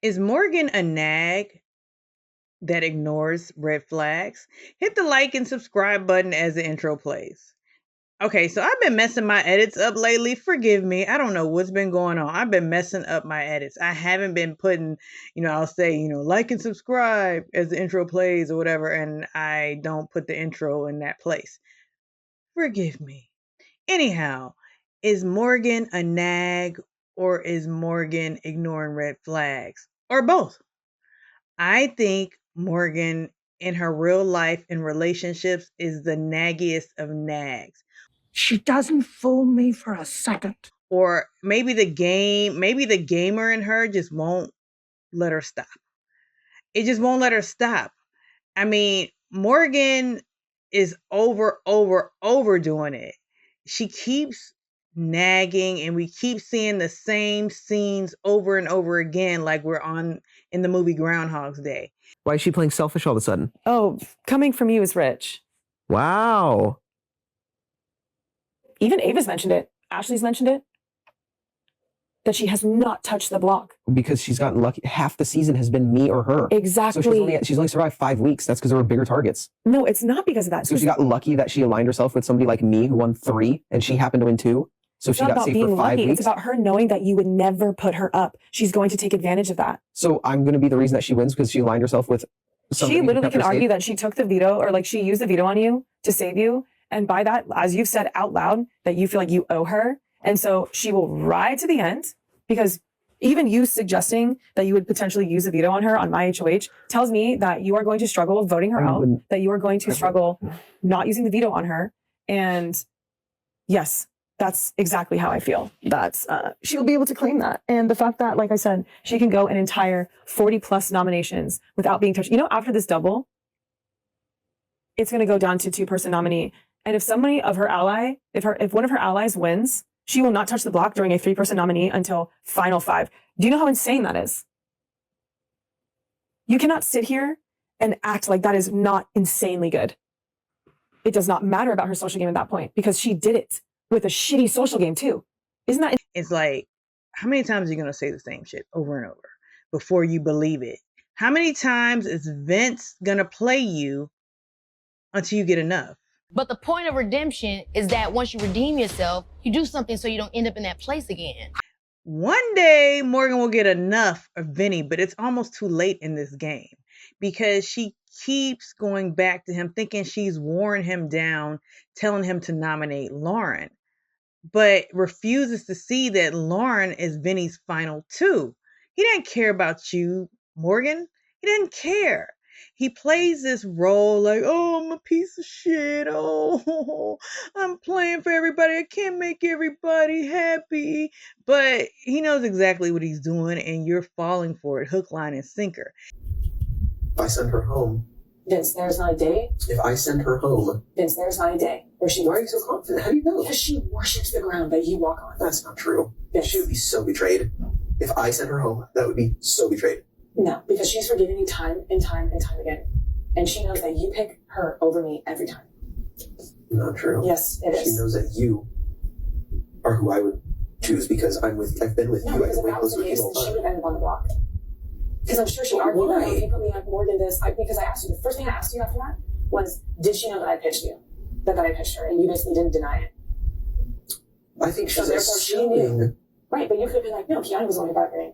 Is Morgan a nag that ignores red flags? Hit the like and subscribe button as the intro plays. Okay, so I've been messing my edits up lately. Forgive me. I don't know what's been going on. I've been messing up my edits. I haven't been putting, I'll say, like and subscribe as the intro plays or whatever, and I don't put the intro in that place. Forgive me. Anyhow, is Morgan a nag or is Morgan ignoring red flags? Or both? I think Morgan in her real life and relationships is the naggiest of nags. She doesn't fool me for a second. Or maybe the gamer in her just won't let her stop. It just won't let her stop. I mean, Morgan is overdoing it. She keeps nagging and we keep seeing the same scenes over and over again, like we're in the movie Groundhog's Day. Why is she playing selfish all of a sudden? Oh, coming from you is rich. Wow. Even Ava's mentioned it. Ashley's mentioned it. That she has not touched the block. Because she's gotten lucky. Half the season has been me or her. Exactly. So she's only survived 5 weeks. That's because there were bigger targets. No, it's not because of that. So she got lucky that she aligned herself with somebody like me who won 3 and she happened to win 2. So she got safe for 5 weeks. It's about her knowing that you would never put her up. She's going to take advantage of that. So I'm going to be the reason that she wins because she aligned herself with somebody. She literally can argue that she took the veto or like she used the veto on you to save you. And by that, as you've said out loud, that you feel like you owe her. And so she will ride to the end because even you suggesting that you would potentially use a veto on her on my HOH tells me that you are going to struggle voting her out, that you are going to struggle not using the veto on her. And yes, that's exactly how I feel. That's she'll be able to claim that. And the fact that, like I said, she can go an entire 40 plus nominations without being touched. After this double, it's going to go down to 2-person nominee. And if somebody of her ally, if one of her allies wins, she will not touch the block during a 3-person nominee until final 5. Do you know how insane that is? You cannot sit here and act like that is not insanely good. It does not matter about her social game at that point because she did it with a shitty social game too. Isn't that? It's like, how many times are you going to say the same shit over and over before you believe it? How many times is Vince going to play you until you get enough? But the point of redemption is that once you redeem yourself, you do something so you don't end up in that place again. One day, Morgan will get enough of Vinny, but it's almost too late in this game because she keeps going back to him, thinking she's worn him down, telling him to nominate Lauren, but refuses to see that Lauren is Vinny's final 2. He didn't care about you, Morgan. He didn't care. He plays this role like, oh, I'm a piece of shit. Oh, I'm playing for everybody. I can't make everybody happy. But he knows exactly what he's doing, and you're falling for it, hook, line, and sinker. If I send her home. Vince, there's not a day. If I send her home. Vince, there's not a day where she. Why are you so confident? How do you know? Because she worships the ground that you walk on. That's not true. Vince. She would be so betrayed. If I sent her home, that would be so betrayed. No, because she's forgiven you time and time and time again. And she knows that you pick her over me every time. Not true. Yes, it is. She knows that you are who I would choose because I've been with you. Because if that was the case, then she would have ended on the block. Because I'm sure she argued, Why? You put me up more than this. Because I asked you, the first thing I asked you after that was, did she know that I pitched you? That I pitched her, and you basically didn't deny it. I think she's therefore she knew. Right, but you could have been like, no, Keanu was the one who brought her in.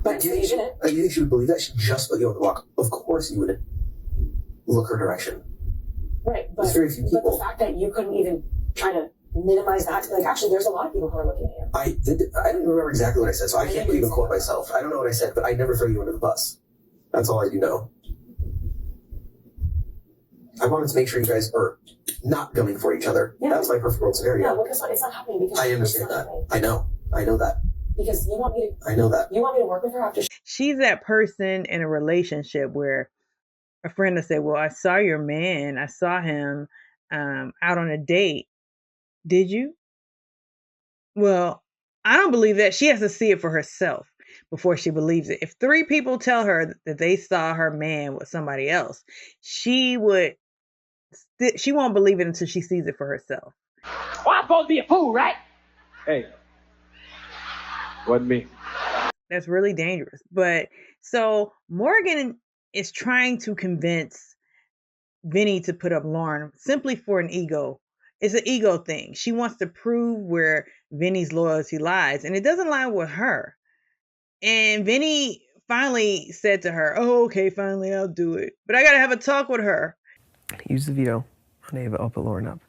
But you didn't. Do you think she would believe that? She just put you on the block. Of course you would look her direction. Right, but There's very few people. the fact that you couldn't even try to minimize that, like, actually, there's a lot of people who are looking at you. I don't remember exactly what I said, so I can't even quote myself. I don't know what I said, but I never throw you under the bus. That's all I do know. I wanted to make sure you guys are not going for each other. Yeah. That was my perfect world scenario. Yeah, because it's not happening. Because I understand that. I know that. Because you want me to. I know that. You want me to work with her after. She's that person in a relationship where a friend will say, well, I saw your man. I saw him out on a date. Did you? Well, I don't believe that. She has to see it for herself before she believes it. If 3 people tell her that they saw her man with somebody else, she won't believe it until she sees it for herself. Well, I'm supposed to be a fool, right? Hey, wasn't me. That's really dangerous. But so Morgan is trying to convince Vinny to put up Lauren simply for an ego. It's an ego thing. She wants to prove where Vinny's loyalty lies, and it doesn't lie with her. And Vinny finally said to her, "Oh, okay, finally, I'll do it. But I gotta have a talk with her." Use the veto on Ava. I'll put Lauren up.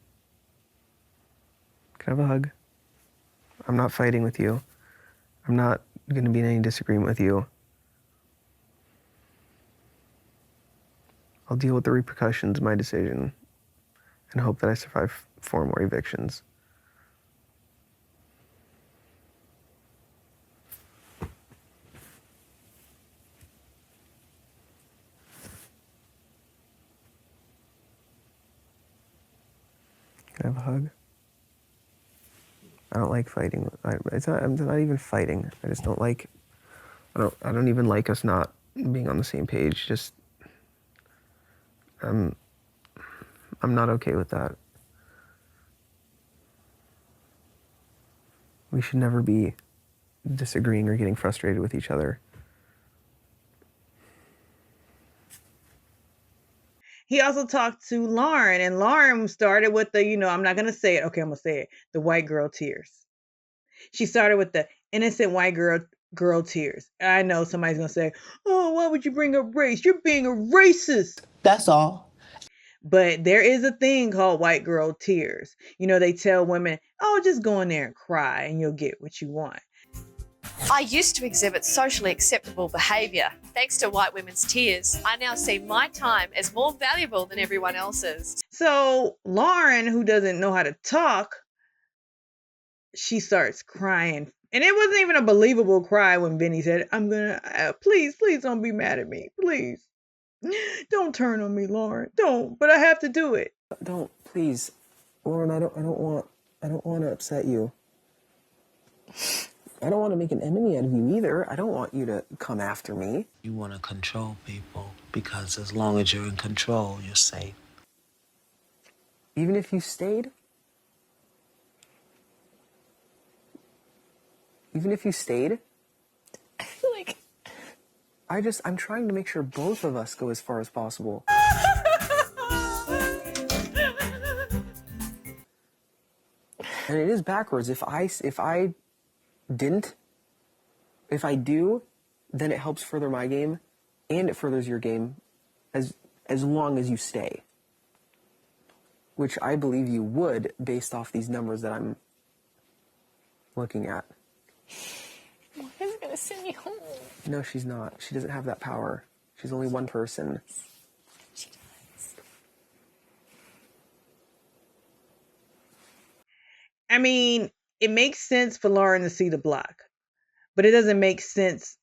Can I have a hug? I'm not fighting with you. I'm not going to be in any disagreement with you. I'll deal with the repercussions of my decision and hope that I survive 4 more evictions. Can I have a hug? I don't like fighting. I'm not even fighting. I just don't like. I don't even like us not being on the same page. Just. I'm not okay with that. We should never be disagreeing or getting frustrated with each other. He also talked to Lauren, and Lauren started with the, I'm not going to say it. Okay, I'm going to say it. The white girl tears. She started with the innocent white girl tears. I know somebody's going to say, "Oh, why would you bring up race? You're being a racist." That's all. But there is a thing called white girl tears. They tell women, "Oh, just go in there and cry and you'll get what you want." I used to exhibit socially acceptable behaviour. Thanks to white women's tears, I now see my time as more valuable than everyone else's. So Lauren, who doesn't know how to talk, she starts crying. And it wasn't even a believable cry when Vinny said, "I'm going to, please don't be mad at me. Please. Don't turn on me, Lauren. Don't, but I have to do it." Don't, please. Lauren, I don't want to upset you. I don't want to make an enemy out of you either. I don't want you to come after me. You want to control people because as long as you're in control, you're safe. Even if you stayed? Even if you stayed? I feel like... I'm trying to make sure both of us go as far as possible. And it is backwards. If I do, then it helps further my game, and it furthers your game, as long as you stay. Which I believe you would, based off these numbers that I'm looking at. Morgan's gonna send me home. No, she's not. She doesn't have that power. She's only one person. She does. I mean, it makes sense for Lauren to see the block, but it doesn't make sense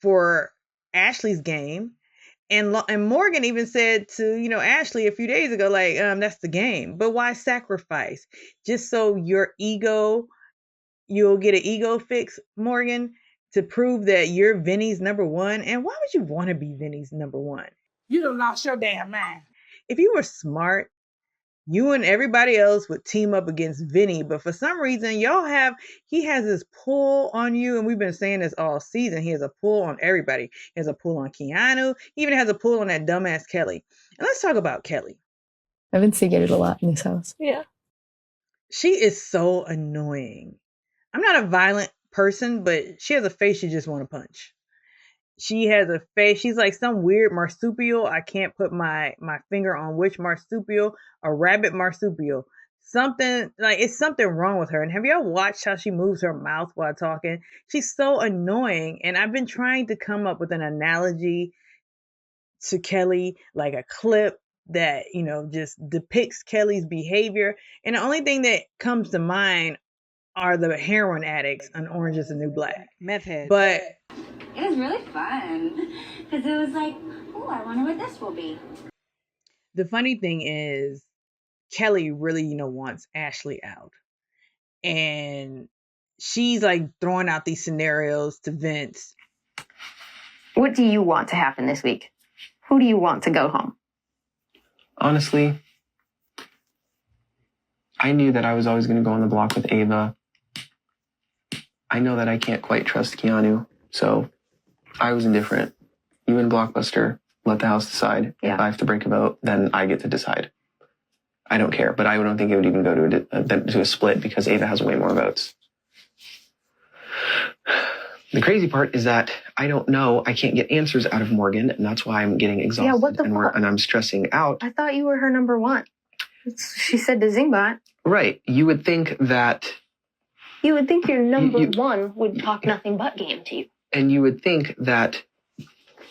for Ashley's game. And Morgan even said to, Ashley a few days ago, like, that's the game. But why sacrifice? Just so you'll get an ego fix, Morgan, to prove that you're Vinny's number one. And why would you want to be Vinny's number one? You done lost your damn mind. If you were smart, you and everybody else would team up against Vinny, but for some reason, he has this pull on you, and we've been saying this all season. He has a pull on everybody. He has a pull on Keanu. He even has a pull on that dumbass Kelly. And let's talk about Kelly. I've been seeing it a lot in this house. Yeah. She is so annoying. I'm not a violent person, but she has a face you just want to punch. She has a face. She's like some weird marsupial. I can't put my finger on which marsupial. A rabbit marsupial. It's something wrong with her. And have y'all watched how she moves her mouth while talking? She's so annoying. And I've been trying to come up with an analogy to Kelly, like a clip that, just depicts Kelly's behavior. And the only thing that comes to mind are the heroin addicts on Orange is the New Black. Meth heads. But it was really fun because it was like, oh, I wonder what this will be. The funny thing is, Kelly really, wants Ashley out. And she's like throwing out these scenarios to Vince. What do you want to happen this week? Who do you want to go home? Honestly, I knew that I was always going to go on the block with Ava. I know that I can't quite trust Keanu. So I was indifferent. You and Blockbuster, let the House decide. Yeah. If I have to break a vote, then I get to decide. I don't care, but I don't think it would even go to a split because Ava has way more votes. The crazy part is that I don't know. I can't get answers out of Morgan, and that's why I'm getting exhausted. Yeah, what the fuck? And I'm stressing out. I thought you were her number one. She said to Zingbot. Right. You would think that... You would think your number one would talk nothing but game to you. And you would think that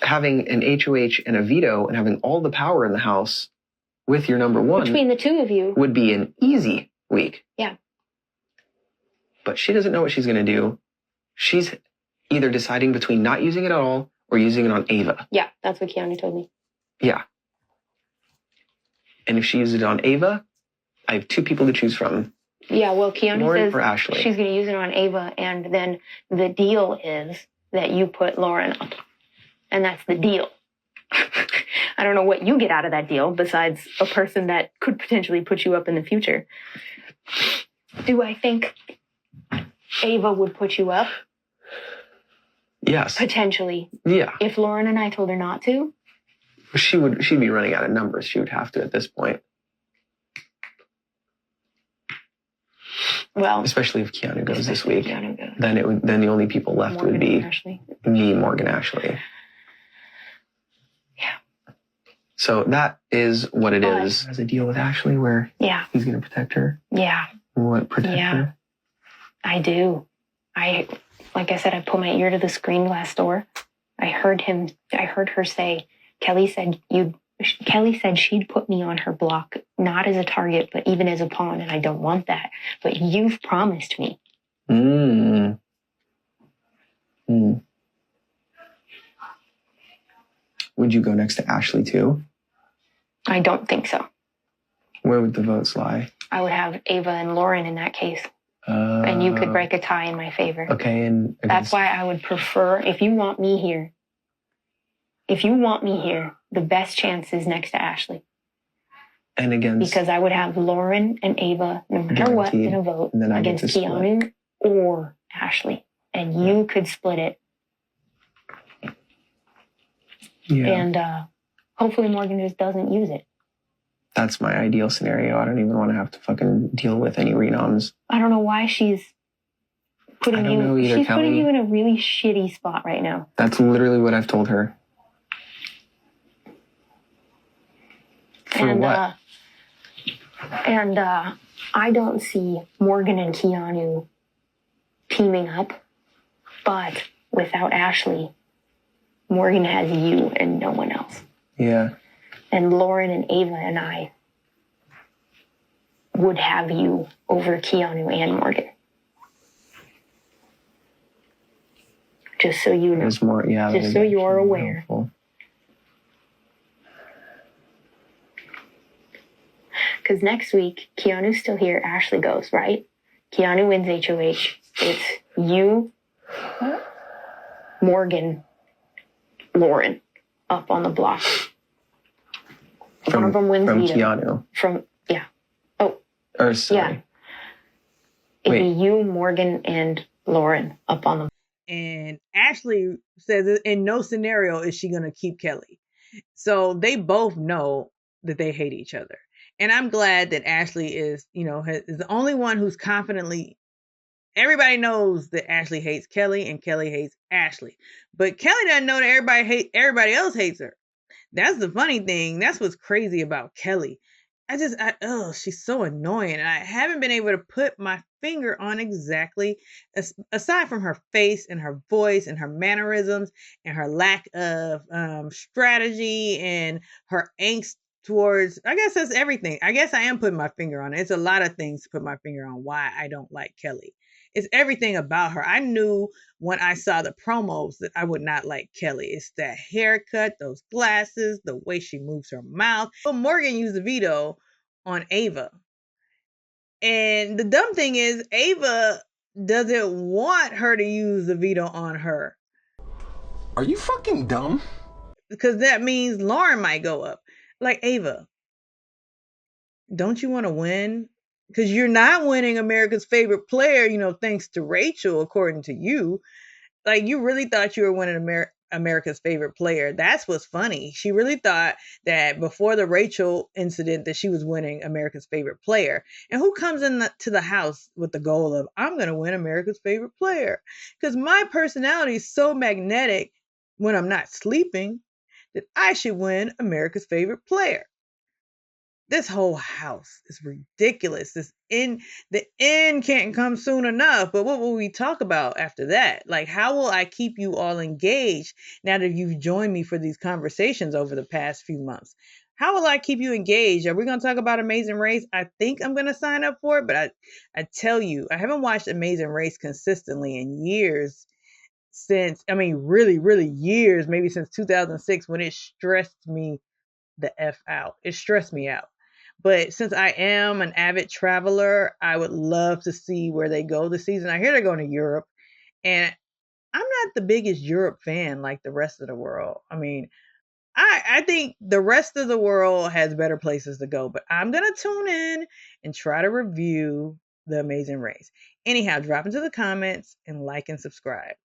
having an HOH and a veto and having all the power in the House with your number one... Between the two of you. ...would be an easy week. Yeah. But she doesn't know what she's going to do. She's either deciding between not using it at all or using it on Ava. Yeah, that's what Keanu told me. Yeah. And if she uses it on Ava, I have two people to choose from. Yeah, well, Keanu Lauren says or Ashley. She's going to use it on Ava, and then the deal is that you put Lauren up. And that's the deal. I don't know what you get out of that deal besides a person that could potentially put you up in the future. Do I think Ava would put you up? Yes. Potentially. Yeah. If Lauren and I told her not to? She'd be running out of numbers. She would have to at this point. Well, especially if Keanu goes this week. Keanu goes. Then the only people left Morgan would be Ashley. me, Morgan, Ashley. Yeah. So that is what it is. Has a deal with Ashley where he's going to protect her. Yeah. What, protect her? I do. Like I said, I put my ear to the screen glass door. I heard her say, Kelly said she'd put me on her block, not as a target, but even as a pawn, and I don't want that. But you've promised me. Would you go next to Ashley too? I don't think so. Where would the votes lie? I would have Ava and Lauren in that case. And you could break a tie in my favor. Okay, and that's why I would prefer, if you want me here, the best chance is next to Ashley. And against... Because I would have Lauren and Ava, no matter what, in a vote against Keanu or Ashley. And you could split it. Yeah. And hopefully Morgan just doesn't use it. That's my ideal scenario. I don't even want to have to fucking deal with any renoms. I don't know why she's putting Kelly. putting you in a really shitty spot right now. That's literally what I've told her. For what? And I don't see Morgan and Keanu teaming up, but without Ashley, Morgan has you and no one else. Yeah. And Lauren and Ava and I would have you over Keanu and Morgan. Just so you know. There's more, just so you're aware. Because next week, Keanu's still here, Ashley goes, right? Keanu wins HOH. It's you, Morgan, Lauren, up on the block. One of them wins from veto. Keanu. Or sorry. Yeah. It'd be you, Morgan, and Lauren up on the. And Ashley says that in no scenario is she going to keep Kelly. So they both know that they hate each other. And I'm glad that Ashley is the only one who's confidently. Everybody knows that Ashley hates Kelly and Kelly hates Ashley. But Kelly doesn't know that everybody else hates her. That's the funny thing. That's what's crazy about Kelly. She's so annoying. And I haven't been able to put my finger on exactly, aside from her face and her voice and her mannerisms and her lack of strategy and her angst towards, I guess that's everything. I guess I am putting my finger on it. It's a lot of things to put my finger on why I don't like Kelly. It's everything about her. I knew when I saw the promos that I would not like Kelly. It's that haircut, those glasses, the way she moves her mouth. But Morgan used the veto on Ava. And the dumb thing is, Ava doesn't want her to use the veto on her. Are you fucking dumb? Because that means Lauren might go up. Like, Ava, don't you want to win? Because you're not winning America's favorite player, thanks to Rachel, according to you. Like, you really thought you were winning America's favorite player. That's what's funny. She really thought that before the Rachel incident that she was winning America's favorite player. And who comes to the house with the goal of, I'm going to win America's favorite player? Because my personality is so magnetic when I'm not sleeping that I should win America's favorite player. This whole house is ridiculous. The end can't come soon enough. But what will we talk about after that? Like, how will I keep you all engaged now that you've joined me for these conversations over the past few months? How will I keep you engaged? Are we going to talk about Amazing Race? I think I'm going to sign up for it, but I tell you, I haven't watched Amazing Race consistently in years really, really years, maybe since 2006 when it stressed me the F out. It stressed me out. But since I am an avid traveler, I would love to see where they go this season. I hear they're going to Europe, and I'm not the biggest Europe fan like the rest of the world. I mean, I think the rest of the world has better places to go, but I'm going to tune in and try to review The Amazing Race. Anyhow, drop into the comments and like and subscribe.